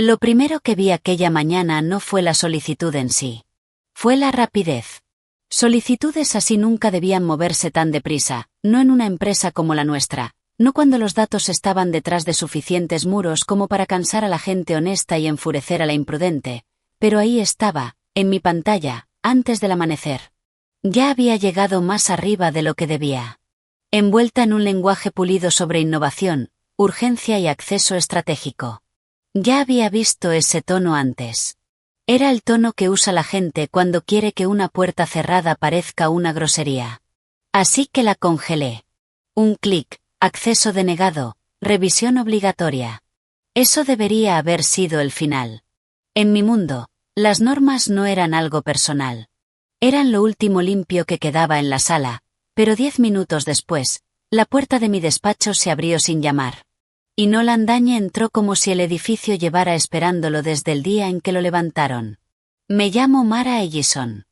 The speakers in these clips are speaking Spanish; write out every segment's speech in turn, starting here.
Lo primero que vi aquella mañana no fue la solicitud en sí. Fue la rapidez. Solicitudes así nunca debían moverse tan deprisa, no en una empresa como la nuestra, no cuando los datos estaban detrás de suficientes muros como para cansar a la gente honesta y enfurecer a la imprudente, pero ahí estaba, en mi pantalla, antes del amanecer. Ya había llegado más arriba de lo que debía. Envuelta en un lenguaje pulido sobre innovación, urgencia y acceso estratégico. Ya había visto ese tono antes. Era el tono que usa la gente cuando quiere que una puerta cerrada parezca una grosería. Así que la congelé. Un clic, acceso denegado, revisión obligatoria. Eso debería haber sido el final. En mi mundo, las normas no eran algo personal. Eran lo último limpio que quedaba en la sala, pero 10 minutos después, la puerta de mi despacho se abrió sin llamar. Y Nolan Dañe entró como si el edificio llevara esperándolo desde el día en que lo levantaron. Me llamo Mara Ellison.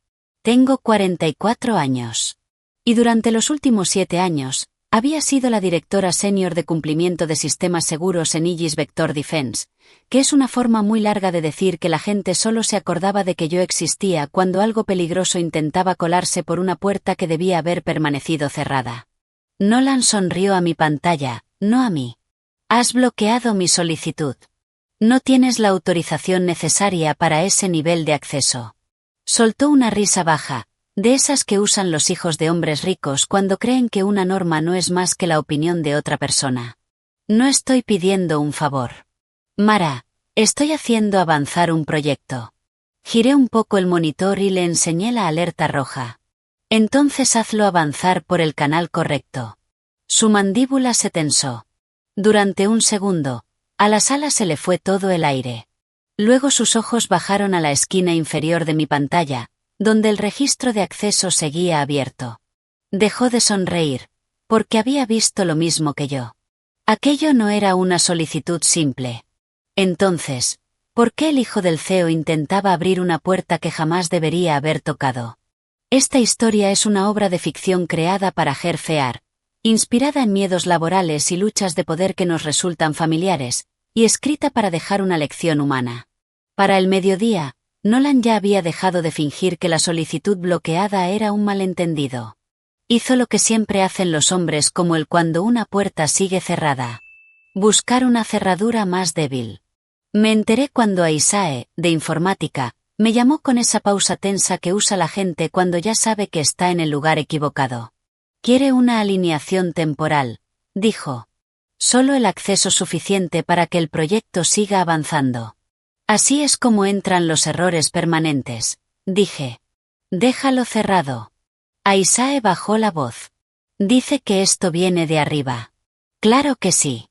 Tengo 44 años. Y durante los últimos 7 años, había sido la directora senior de cumplimiento de sistemas seguros en Aegis Vector Defense, que es una forma muy larga de decir que la gente solo se acordaba de que yo existía cuando algo peligroso intentaba colarse por una puerta que debía haber permanecido cerrada. Nolan sonrió a mi pantalla, no a mí. Has bloqueado mi solicitud. No tienes la autorización necesaria para ese nivel de acceso. Soltó una risa baja, de esas que usan los hijos de hombres ricos cuando creen que una norma no es más que la opinión de otra persona. No estoy pidiendo un favor. Mara, estoy haciendo avanzar un proyecto. Giré un poco el monitor y le enseñé la alerta roja. Entonces hazlo avanzar por el canal correcto. Su mandíbula se tensó. Durante un segundo, a la sala se le fue todo el aire. Luego sus ojos bajaron a la esquina inferior de mi pantalla, donde el registro de acceso seguía abierto. Dejó de sonreír, porque había visto lo mismo que yo. Aquello no era una solicitud simple. Entonces, ¿por qué el hijo del CEO intentaba abrir una puerta que jamás debería haber tocado? Esta historia es una obra de ficción creada para Herfear, inspirada en miedos laborales y luchas de poder que nos resultan familiares, y escrita para dejar una lección humana. Para el mediodía, Nolan ya había dejado de fingir que la solicitud bloqueada era un malentendido. Hizo lo que siempre hacen los hombres como el cuando una puerta sigue cerrada. Buscar una cerradura más débil. Me enteré cuando Aisae, de informática, me llamó con esa pausa tensa que usa la gente cuando ya sabe que está en el lugar equivocado. Quiere una alineación temporal, dijo. Solo el acceso suficiente para que el proyecto siga avanzando. Así es como entran los errores permanentes, dije. Déjalo cerrado. Aisae bajó la voz. Dice que esto viene de arriba. Claro que sí.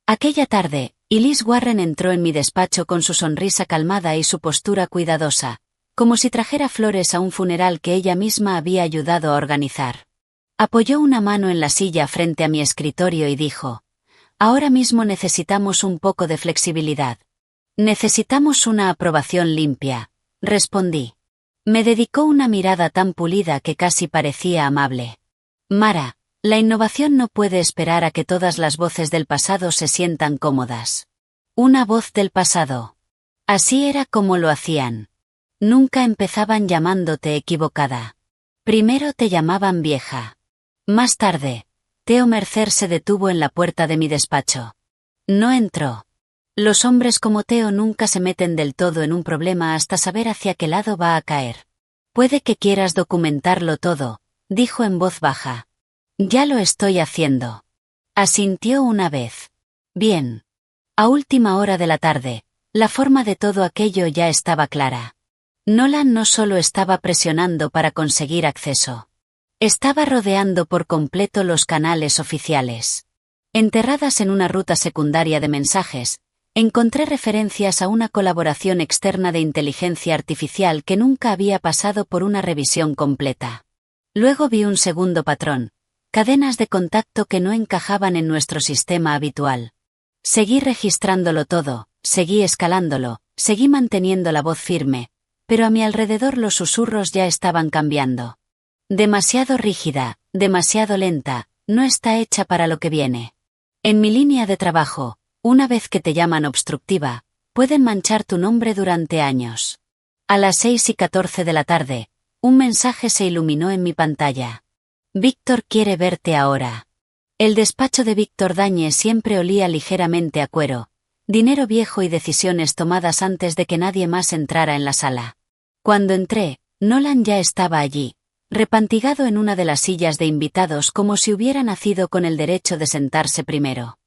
Aquella tarde, Liz Warren entró en mi despacho con su sonrisa calmada y su postura cuidadosa, como si trajera flores a un funeral que ella misma había ayudado a organizar. Apoyó una mano en la silla frente a mi escritorio y dijo, ahora mismo necesitamos un poco de flexibilidad. Necesitamos una aprobación limpia, respondí. Me dedicó una mirada tan pulida que casi parecía amable. Mara, la innovación no puede esperar a que todas las voces del pasado se sientan cómodas. Una voz del pasado. Así era como lo hacían. Nunca empezaban llamándote equivocada. Primero te llamaban vieja. Más tarde, Theo Mercer se detuvo en la puerta de mi despacho. No entró. Los hombres como Theo nunca se meten del todo en un problema hasta saber hacia qué lado va a caer. Puede que quieras documentarlo todo, dijo en voz baja. Ya lo estoy haciendo. Asintió una vez. Bien. A última hora de la tarde, la forma de todo aquello ya estaba clara. Nolan no solo estaba presionando para conseguir acceso. Estaba rodeando por completo los canales oficiales. Enterradas en una ruta secundaria de mensajes, encontré referencias a una colaboración externa de inteligencia artificial que nunca había pasado por una revisión completa. Luego vi un segundo patrón, cadenas de contacto que no encajaban en nuestro sistema habitual. Seguí registrándolo todo, seguí escalándolo, seguí manteniendo la voz firme, pero a mi alrededor los susurros ya estaban cambiando. Demasiado rígida, demasiado lenta, no está hecha para lo que viene. En mi línea de trabajo, una vez que te llaman obstructiva, Pueden manchar tu nombre durante años. A las 6:14 de la tarde, un mensaje se iluminó en mi pantalla. Víctor quiere verte ahora. El despacho de Víctor Dañe siempre olía ligeramente a cuero, dinero viejo y decisiones tomadas antes de que nadie más entrara en la sala. Cuando entré, Nolan ya estaba allí, repantigado en una de las sillas de invitados como si hubiera nacido con el derecho de sentarse primero.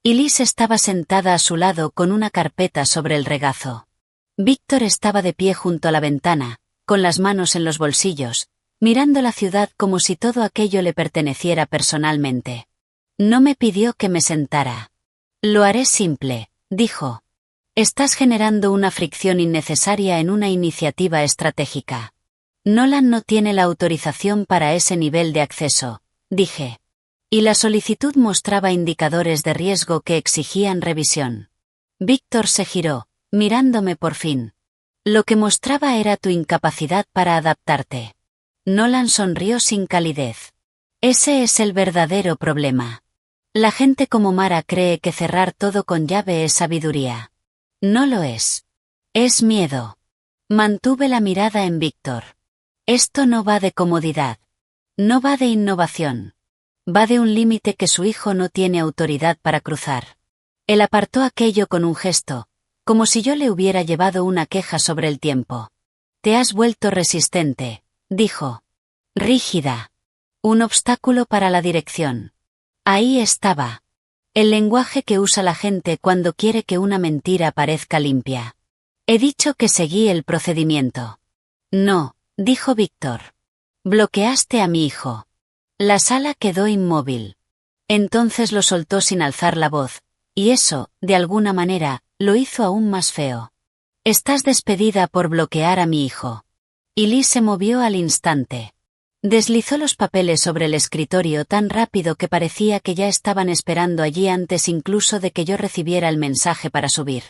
Y Liz estaba sentada a su lado con una carpeta sobre el regazo. Víctor estaba de pie junto a la ventana, con las manos en los bolsillos, mirando la ciudad como si todo aquello le perteneciera personalmente. No me pidió que me sentara. Lo haré simple, dijo. Estás generando una fricción innecesaria en una iniciativa estratégica. Nolan no tiene la autorización para ese nivel de acceso, dije. Y la solicitud mostraba indicadores de riesgo que exigían revisión. Víctor se giró, mirándome por fin. Lo que mostraba era tu incapacidad para adaptarte. Nolan sonrió sin calidez. Ese es el verdadero problema. La gente como Mara cree que cerrar todo con llave es sabiduría. No lo es. Es miedo. Mantuve la mirada en Víctor. Esto no va de comodidad. No va de innovación. Va de un límite que su hijo no tiene autoridad para cruzar. Él apartó aquello con un gesto, como si yo le hubiera llevado una queja sobre el tiempo. Te has vuelto resistente, dijo. Rígida. Un obstáculo para la dirección. Ahí estaba. El lenguaje que usa la gente cuando quiere que una mentira parezca limpia. He dicho que seguí el procedimiento. No, dijo Víctor. Bloqueaste a mi hijo. La sala quedó inmóvil. Entonces lo soltó sin alzar la voz, y eso, de alguna manera, lo hizo aún más feo. Estás despedida por bloquear a mi hijo. Y Liz se movió al instante. Deslizó los papeles sobre el escritorio tan rápido que parecía que ya estaban esperando allí antes incluso de que yo recibiera el mensaje para subir.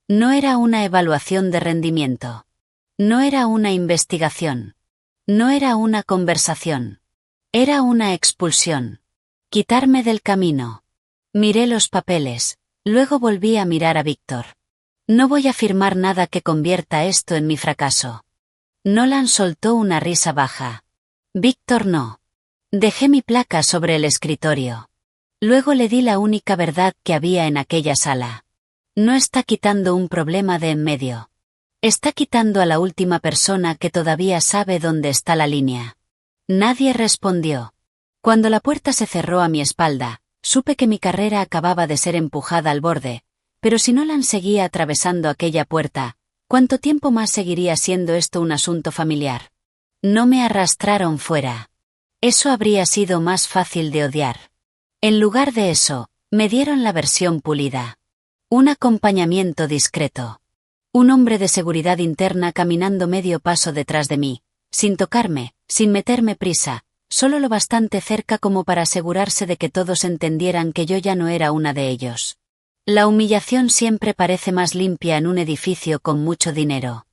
No era una evaluación de rendimiento. No era una investigación. No era una conversación. Era una expulsión. Quitarme del camino. Miré los papeles, luego volví a mirar a Víctor. No voy a firmar nada que convierta esto en mi fracaso. Nolan soltó una risa baja. Víctor no. Dejé mi placa sobre el escritorio. Luego le di la única verdad que había en aquella sala. No está quitando un problema de en medio. Está quitando a la última persona que todavía sabe dónde está la línea. Nadie respondió. Cuando la puerta se cerró a mi espalda, supe que mi carrera acababa de ser empujada al borde, pero si Nolan seguía atravesando aquella puerta, ¿cuánto tiempo más seguiría siendo esto un asunto familiar? No me arrastraron fuera. Eso habría sido más fácil de odiar. En lugar de eso, me dieron la versión pulida. Un acompañamiento discreto. Un hombre de seguridad interna caminando medio paso detrás de mí, sin tocarme, sin meterme prisa, solo lo bastante cerca como para asegurarse de que todos entendieran que yo ya no era una de ellos. La humillación siempre parece más limpia en un edificio con mucho dinero.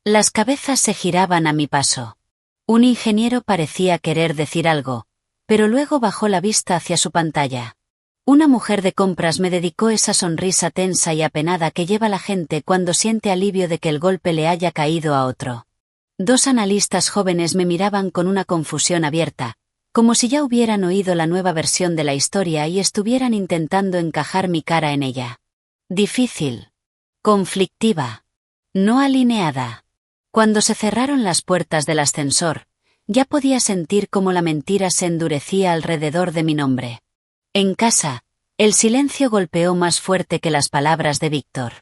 Las cabezas se giraban a mi paso. Un ingeniero parecía querer decir algo, pero luego bajó la vista hacia su pantalla. Una mujer de compras me dedicó esa sonrisa tensa y apenada que lleva la gente cuando siente alivio de que el golpe le haya caído a otro. Dos analistas jóvenes me miraban con una confusión abierta, como si ya hubieran oído la nueva versión de la historia y estuvieran intentando encajar mi cara en ella. Difícil. Conflictiva. No alineada. Cuando se cerraron las puertas del ascensor, ya podía sentir cómo la mentira se endurecía alrededor de mi nombre. En casa, el silencio golpeó más fuerte que las palabras de Víctor.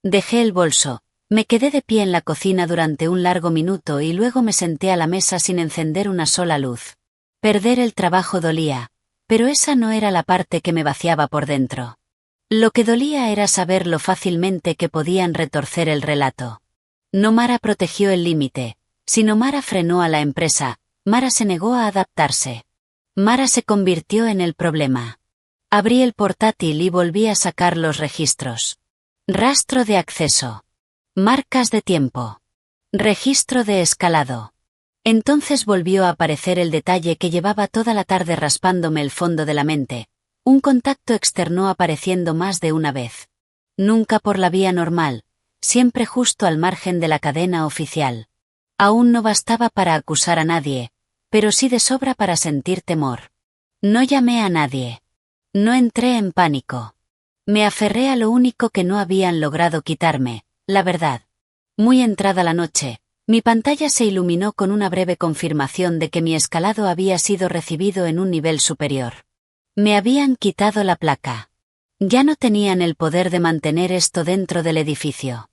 Dejé el bolso, me quedé de pie en la cocina durante un largo minuto y luego me senté a la mesa sin encender una sola luz. Perder el trabajo dolía, pero esa no era la parte que me vaciaba por dentro. Lo que dolía era saber lo fácilmente que podían retorcer el relato. No Mara protegió el límite, sino Mara frenó a la empresa, Mara se negó a adaptarse. Mara se convirtió en el problema. Abrí el portátil y volví a sacar los registros. Rastro de acceso. Marcas de tiempo. Registro de escalado. Entonces volvió a aparecer el detalle que llevaba toda la tarde raspándome el fondo de la mente. Un contacto externo apareciendo más de una vez. Nunca por la vía normal, siempre justo al margen de la cadena oficial. Aún no bastaba para acusar a nadie, pero sí de sobra para sentir temor. No llamé a nadie. No entré en pánico. Me aferré a lo único que no habían logrado quitarme, la verdad. Muy entrada la noche, mi pantalla se iluminó con una breve confirmación de que mi escalado había sido recibido en un nivel superior. Me habían quitado la placa. Ya no tenían el poder de mantener esto dentro del edificio.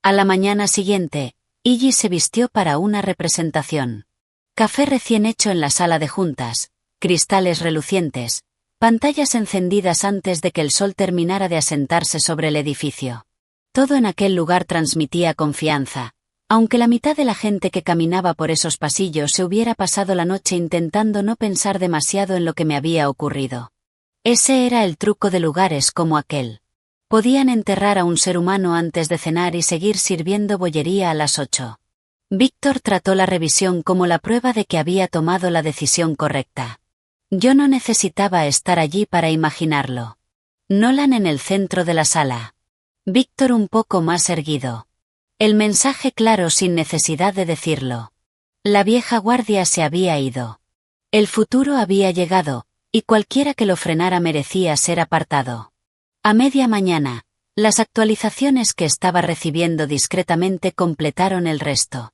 A la mañana siguiente, Iggy se vistió para una representación. Café recién hecho en la sala de juntas, cristales relucientes, pantallas encendidas antes de que el sol terminara de asentarse sobre el edificio. Todo en aquel lugar transmitía confianza, aunque la mitad de la gente que caminaba por esos pasillos se hubiera pasado la noche intentando no pensar demasiado en lo que me había ocurrido. Ese era el truco de lugares como aquel. Podían enterrar a un ser humano antes de cenar y seguir sirviendo bollería a las 8. Víctor trató la revisión como la prueba de que había tomado la decisión correcta. Yo no necesitaba estar allí para imaginarlo. Nolan en el centro de la sala. Víctor un poco más erguido. El mensaje claro sin necesidad de decirlo. La vieja guardia se había ido. El futuro había llegado, y cualquiera que lo frenara merecía ser apartado. A media mañana, las actualizaciones que estaba recibiendo discretamente completaron el resto.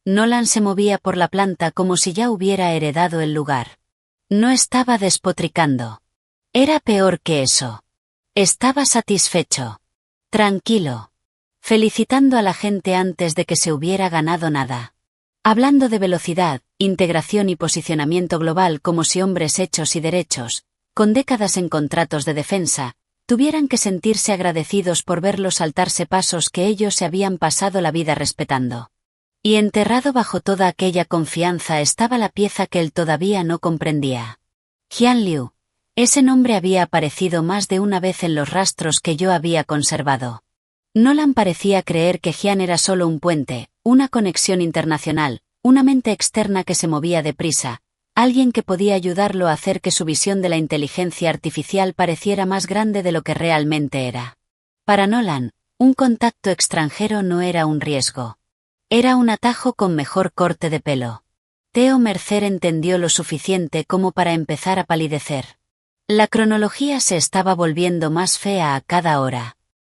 Nolan se movía por la planta como si ya hubiera heredado el lugar. No estaba despotricando. Era peor que eso. Estaba satisfecho. Tranquilo. Felicitando a la gente antes de que se hubiera ganado nada. Hablando de velocidad, integración y posicionamiento global como si hombres hechos y derechos, con décadas en contratos de defensa, tuvieran que sentirse agradecidos por verlos saltarse pasos que ellos se habían pasado la vida respetando. Y enterrado bajo toda aquella confianza estaba la pieza que él todavía no comprendía. Jian Liu. Ese nombre había aparecido más de una vez en los rastros que yo había conservado. Nolan parecía creer que Jian era solo un puente, una conexión internacional, una mente externa que se movía deprisa, alguien que podía ayudarlo a hacer que su visión de la inteligencia artificial pareciera más grande de lo que realmente era. Para Nolan, un contacto extranjero no era un riesgo. Era un atajo con mejor corte de pelo. Theo Mercer entendió lo suficiente como para empezar a palidecer. La cronología se estaba volviendo más fea a cada hora.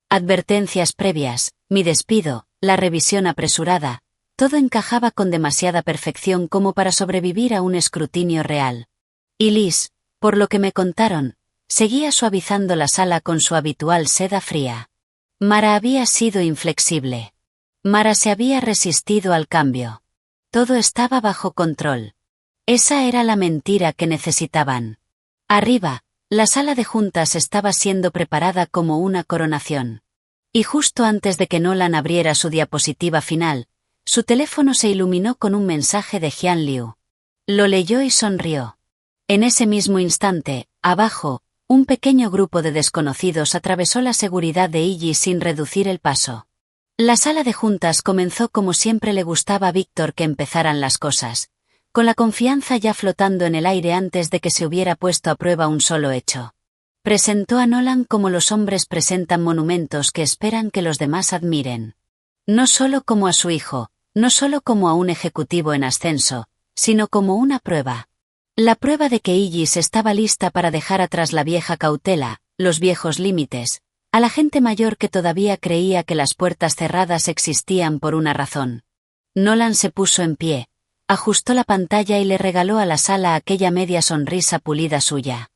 Advertencias previas, mi despido, la revisión apresurada, todo encajaba con demasiada perfección como para sobrevivir a un escrutinio real. Y Liz, por lo que me contaron, seguía suavizando la sala con su habitual seda fría. Mara había sido inflexible. Mara se había resistido al cambio. Todo estaba bajo control. Esa era la mentira que necesitaban. Arriba, la sala de juntas estaba siendo preparada como una coronación. Y justo antes de que Nolan abriera su diapositiva final, su teléfono se iluminó con un mensaje de Jian Liu. Lo leyó y sonrió. En ese mismo instante, abajo, un pequeño grupo de desconocidos atravesó la seguridad de Iggy sin reducir el paso. La sala de juntas comenzó como siempre le gustaba a Víctor que empezaran las cosas, con la confianza ya flotando en el aire antes de que se hubiera puesto a prueba un solo hecho. Presentó a Nolan como los hombres presentan monumentos que esperan que los demás admiren. No solo como a su hijo, no solo como a un ejecutivo en ascenso, sino como una prueba. La prueba de que Iggy estaba lista para dejar atrás la vieja cautela, los viejos límites, a la gente mayor que todavía creía que las puertas cerradas existían por una razón. Nolan se puso en pie, ajustó la pantalla y le regaló a la sala aquella media sonrisa pulida suya.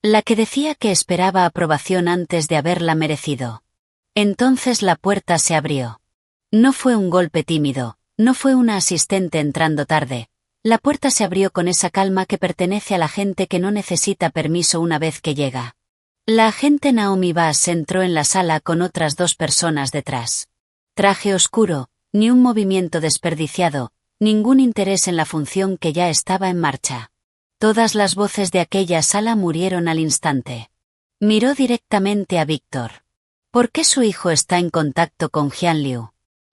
La que decía que esperaba aprobación antes de haberla merecido. Entonces la puerta se abrió. No fue un golpe tímido, no fue una asistente entrando tarde. La puerta se abrió con esa calma que pertenece a la gente que no necesita permiso una vez que llega. La agente Naomi Bass entró en la sala con otras 2 personas detrás. Traje oscuro, ni un movimiento desperdiciado, ningún interés en la función que ya estaba en marcha. Todas las voces de aquella sala murieron al instante. Miró directamente a Víctor. ¿Por qué su hijo está en contacto con Jian Liu?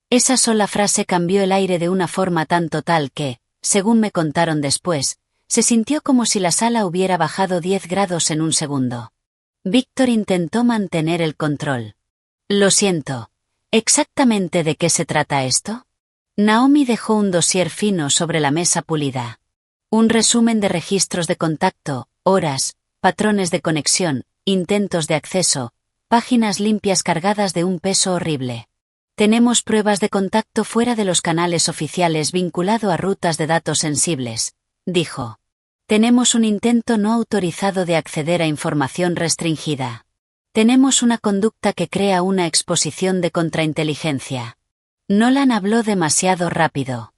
Esa sola frase cambió el aire de una forma tan total que, según me contaron después, se sintió como si la sala hubiera bajado 10 grados en un segundo. Víctor intentó mantener el control. Lo siento. ¿Exactamente de qué se trata esto? Naomi dejó un dossier fino sobre la mesa pulida. Un resumen de registros de contacto, horas, patrones de conexión, intentos de acceso, páginas limpias cargadas de un peso horrible. Tenemos pruebas de contacto fuera de los canales oficiales vinculado a rutas de datos sensibles, dijo. Tenemos un intento no autorizado de acceder a información restringida. Tenemos una conducta que crea una exposición de contrainteligencia. Nolan habló demasiado rápido.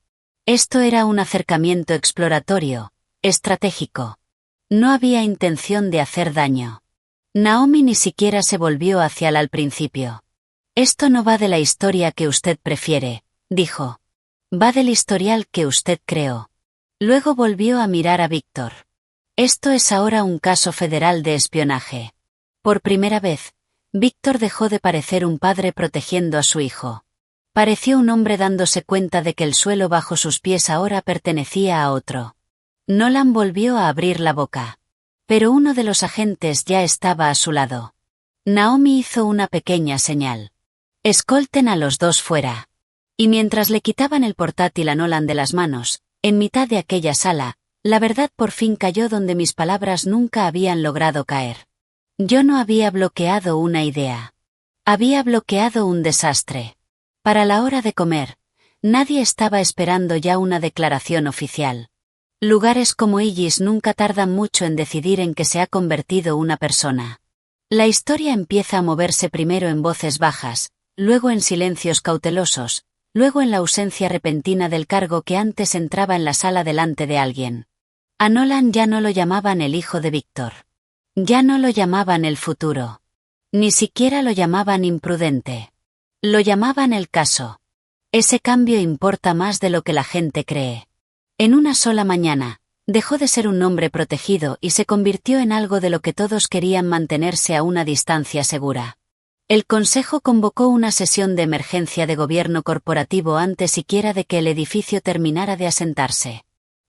Esto era un acercamiento exploratorio, estratégico. No había intención de hacer daño. Naomi ni siquiera se volvió hacia él al principio. Esto no va de la historia que usted prefiere, dijo. Va del historial que usted creó. Luego volvió a mirar a Víctor. Esto es ahora un caso federal de espionaje. Por primera vez, Víctor dejó de parecer un padre protegiendo a su hijo. Pareció un hombre dándose cuenta de que el suelo bajo sus pies ahora pertenecía a otro. Nolan volvió a abrir la boca. Pero uno de los agentes ya estaba a su lado. Naomi hizo una pequeña señal. Escolten a los dos fuera. Y mientras le quitaban el portátil a Nolan de las manos, en mitad de aquella sala, la verdad por fin cayó donde mis palabras nunca habían logrado caer. Yo no había bloqueado una idea. Había bloqueado un desastre. Para la hora de comer, nadie estaba esperando ya una declaración oficial. Lugares como Illis nunca tardan mucho en decidir en qué se ha convertido una persona. La historia empieza a moverse primero en voces bajas, luego en silencios cautelosos, luego en la ausencia repentina del cargo que antes entraba en la sala delante de alguien. A Nolan ya no lo llamaban el hijo de Víctor. Ya no lo llamaban el futuro. Ni siquiera lo llamaban imprudente. Lo llamaban el caso. Ese cambio importa más de lo que la gente cree. En una sola mañana, dejó de ser un nombre protegido y se convirtió en algo de lo que todos querían mantenerse a una distancia segura. El Consejo convocó una sesión de emergencia de gobierno corporativo antes siquiera de que el edificio terminara de asentarse.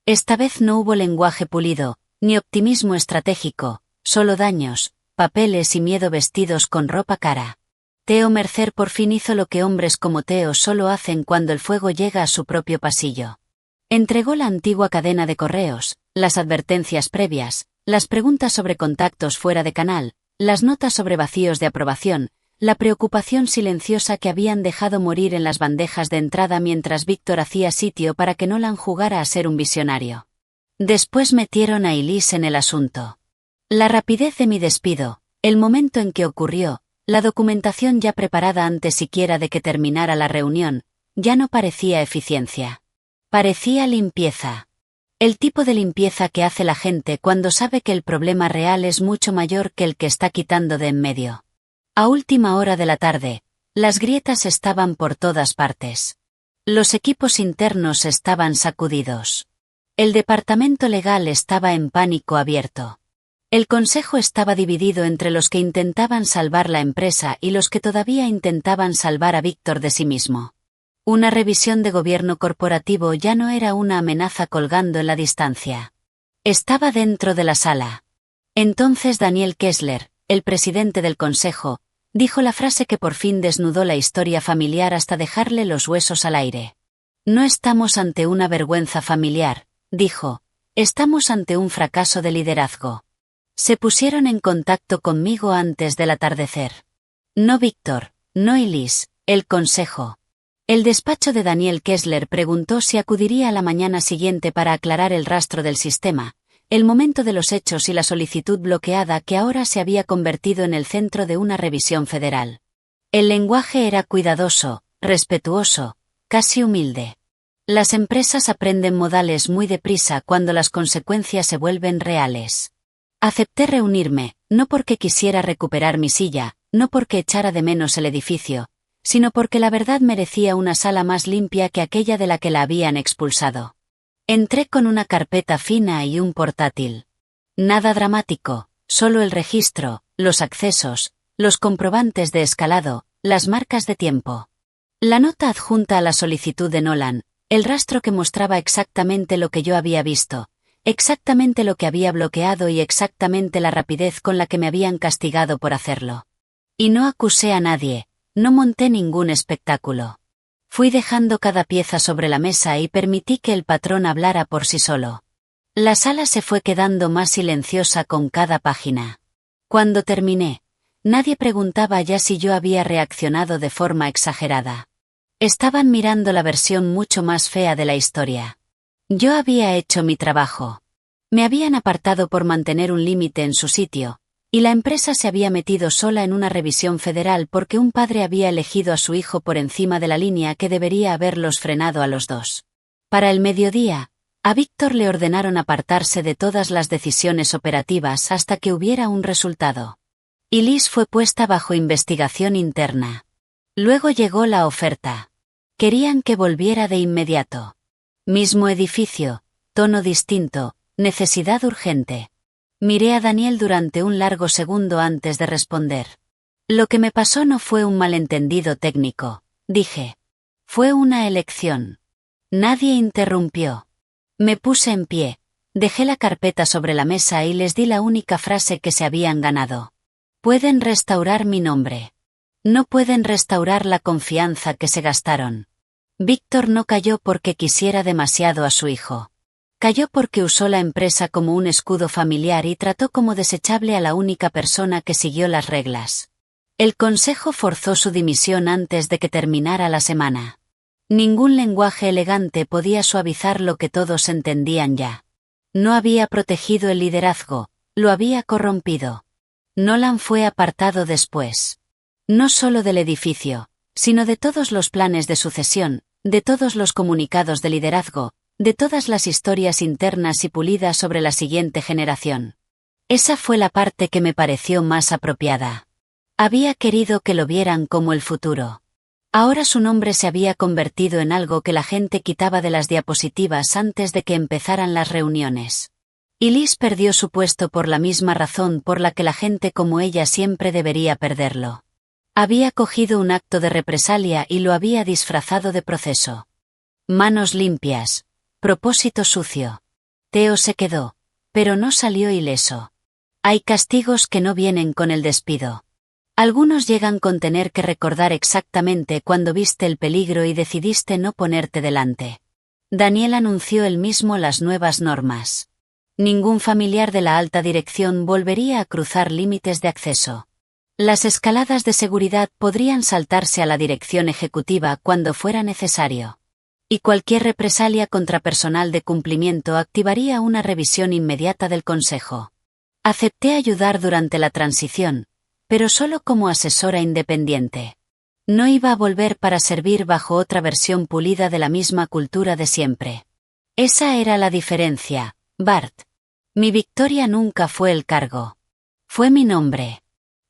Esta vez no hubo lenguaje pulido, ni optimismo estratégico, solo daños, papeles y miedo vestidos con ropa cara. Theo Mercer por fin hizo lo que hombres como Theo solo hacen cuando el fuego llega a su propio pasillo. Entregó la antigua cadena de correos, las advertencias previas, las preguntas sobre contactos fuera de canal, las notas sobre vacíos de aprobación, la preocupación silenciosa que habían dejado morir en las bandejas de entrada mientras Víctor hacía sitio para que Nolan jugara a ser un visionario. Después metieron a Elise en el asunto. La rapidez de mi despido, el momento en que ocurrió, la documentación ya preparada antes siquiera de que terminara la reunión, ya no parecía eficiencia. Parecía limpieza. El tipo de limpieza que hace la gente cuando sabe que el problema real es mucho mayor que el que está quitando de en medio. A última hora de la tarde, las grietas estaban por todas partes. Los equipos internos estaban sacudidos. El departamento legal estaba en pánico abierto. El consejo estaba dividido entre los que intentaban salvar la empresa y los que todavía intentaban salvar a Víctor de sí mismo. Una revisión de gobierno corporativo ya no era una amenaza colgando en la distancia. Estaba dentro de la sala. Entonces Daniel Kessler, el presidente del consejo, dijo la frase que por fin desnudó la historia familiar hasta dejarle los huesos al aire. No estamos ante una vergüenza familiar, dijo, estamos ante un fracaso de liderazgo. Se pusieron en contacto conmigo antes del atardecer. No Víctor, no Elise, el consejo. El despacho de Daniel Kessler preguntó si acudiría a la mañana siguiente para aclarar el rastro del sistema, el momento de los hechos y la solicitud bloqueada que ahora se había convertido en el centro de una revisión federal. El lenguaje era cuidadoso, respetuoso, casi humilde. Las empresas aprenden modales muy deprisa cuando las consecuencias se vuelven reales. Acepté reunirme, no porque quisiera recuperar mi silla, no porque echara de menos el edificio, sino porque la verdad merecía una sala más limpia que aquella de la que la habían expulsado. Entré con una carpeta fina y un portátil. Nada dramático, solo el registro, los accesos, los comprobantes de escalado, las marcas de tiempo. La nota adjunta a la solicitud de Nolan, el rastro que mostraba exactamente lo que yo había visto, exactamente lo que había bloqueado y exactamente la rapidez con la que me habían castigado por hacerlo. Y no acusé a nadie, No monté ningún espectáculo. Fui dejando cada pieza sobre la mesa y permití que el patrón hablara por sí solo. La sala se fue quedando más silenciosa con cada página. Cuando terminé, nadie preguntaba ya si yo había reaccionado de forma exagerada. Estaban mirando la versión mucho más fea de la historia. Yo había hecho mi trabajo. Me habían apartado por mantener un límite en su sitio, y la empresa se había metido sola en una revisión federal porque un padre había elegido a su hijo por encima de la línea que debería haberlos frenado a los dos. Para el mediodía, a Víctor le ordenaron apartarse de todas las decisiones operativas hasta que hubiera un resultado. Y Liz fue puesta bajo investigación interna. Luego llegó la oferta. Querían que volviera de inmediato. Mismo edificio, tono distinto, necesidad urgente. Miré a Daniel durante un largo segundo antes de responder. Lo que me pasó no fue un malentendido técnico, dije. Fue una elección. Nadie interrumpió. Me puse en pie, dejé la carpeta sobre la mesa y les di la única frase que se habían ganado. Pueden restaurar mi nombre. No pueden restaurar la confianza que se gastaron. Víctor no cayó porque quisiera demasiado a su hijo. Cayó porque usó la empresa como un escudo familiar y trató como desechable a la única persona que siguió las reglas. El consejo forzó su dimisión antes de que terminara la semana. Ningún lenguaje elegante podía suavizar lo que todos entendían ya. No había protegido el liderazgo, lo había corrompido. Nolan fue apartado después. No solo del edificio, sino de todos los planes de sucesión, de todos los comunicados de liderazgo, de todas las historias internas y pulidas sobre la siguiente generación. Esa fue la parte que me pareció más apropiada. Había querido que lo vieran como el futuro. Ahora su nombre se había convertido en algo que la gente quitaba de las diapositivas antes de que empezaran las reuniones. Y Liz perdió su puesto por la misma razón por la que la gente como ella siempre debería perderlo. Había cogido un acto de represalia y lo había disfrazado de proceso. Manos limpias, propósito sucio. Theo se quedó, pero no salió ileso. Hay castigos que no vienen con el despido. Algunos llegan con tener que recordar exactamente cuando viste el peligro y decidiste no ponerte delante. Daniel anunció él mismo las nuevas normas. Ningún familiar de la alta dirección volvería a cruzar límites de acceso. Las escaladas de seguridad podrían saltarse a la dirección ejecutiva cuando fuera necesario. Y cualquier represalia contra personal de cumplimiento activaría una revisión inmediata del Consejo. Acepté ayudar durante la transición, pero solo como asesora independiente. No iba a volver para servir bajo otra versión pulida de la misma cultura de siempre. Esa era la diferencia, Bart. Mi victoria nunca fue el cargo. Fue mi nombre.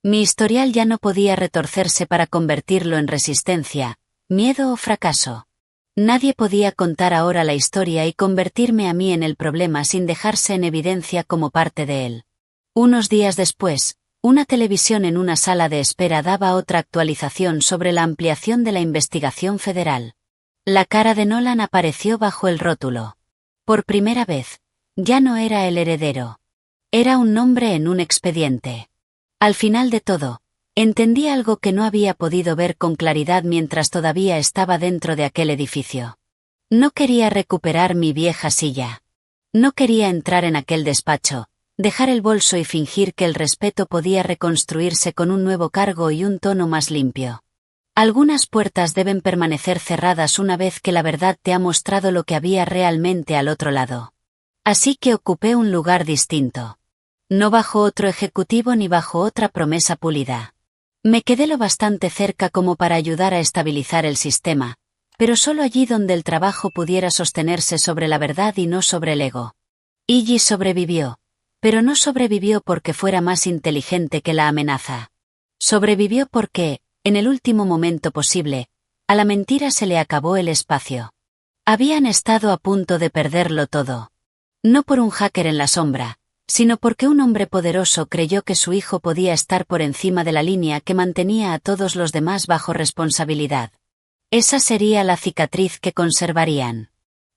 Mi historial ya no podía retorcerse para convertirlo en resistencia, miedo o fracaso. Nadie podía contar ahora la historia y convertirme a mí en el problema sin dejarse en evidencia como parte de él. Unos días después, una televisión en una sala de espera daba otra actualización sobre la ampliación de la investigación federal. La cara de Nolan apareció bajo el rótulo. Por primera vez, ya no era el heredero. Era un nombre en un expediente. Al final de todo, entendí algo que no había podido ver con claridad mientras todavía estaba dentro de aquel edificio. No quería recuperar mi vieja silla. No quería entrar en aquel despacho, dejar el bolso y fingir que el respeto podía reconstruirse con un nuevo cargo y un tono más limpio. Algunas puertas deben permanecer cerradas una vez que la verdad te ha mostrado lo que había realmente al otro lado. Así que ocupé un lugar distinto. No bajo otro ejecutivo ni bajo otra promesa pulida. Me quedé lo bastante cerca como para ayudar a estabilizar el sistema, pero solo allí donde el trabajo pudiera sostenerse sobre la verdad y no sobre el ego. Iggy sobrevivió. Pero no sobrevivió porque fuera más inteligente que la amenaza. Sobrevivió porque, en el último momento posible, a la mentira se le acabó el espacio. Habían estado a punto de perderlo todo. No por un hacker en la sombra, sino porque un hombre poderoso creyó que su hijo podía estar por encima de la línea que mantenía a todos los demás bajo responsabilidad. Esa sería la cicatriz que conservarían.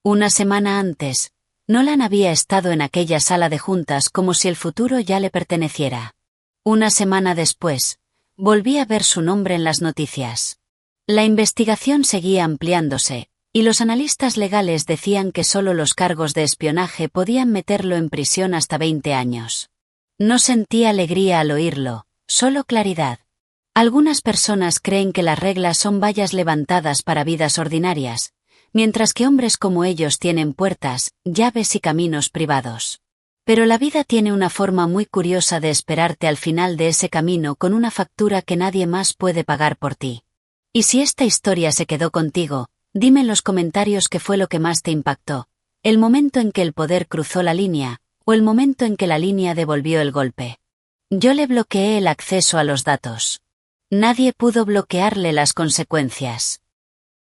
Una semana antes, Nolan había estado en aquella sala de juntas como si el futuro ya le perteneciera. Una semana después, Volví a ver su nombre en las noticias. La investigación seguía ampliándose, y los analistas legales decían que solo los cargos de espionaje podían meterlo en prisión hasta 20 años. No sentí alegría al oírlo, solo claridad. Algunas personas creen que las reglas son vallas levantadas para vidas ordinarias, mientras que hombres como ellos tienen puertas, llaves y caminos privados. Pero la vida tiene una forma muy curiosa de esperarte al final de ese camino con una factura que nadie más puede pagar por ti. Y si esta historia se quedó contigo, dime en los comentarios qué fue lo que más te impactó, el momento en que el poder cruzó la línea, o el momento en que la línea devolvió el golpe. Yo le bloqueé el acceso a los datos. Nadie pudo bloquearle las consecuencias.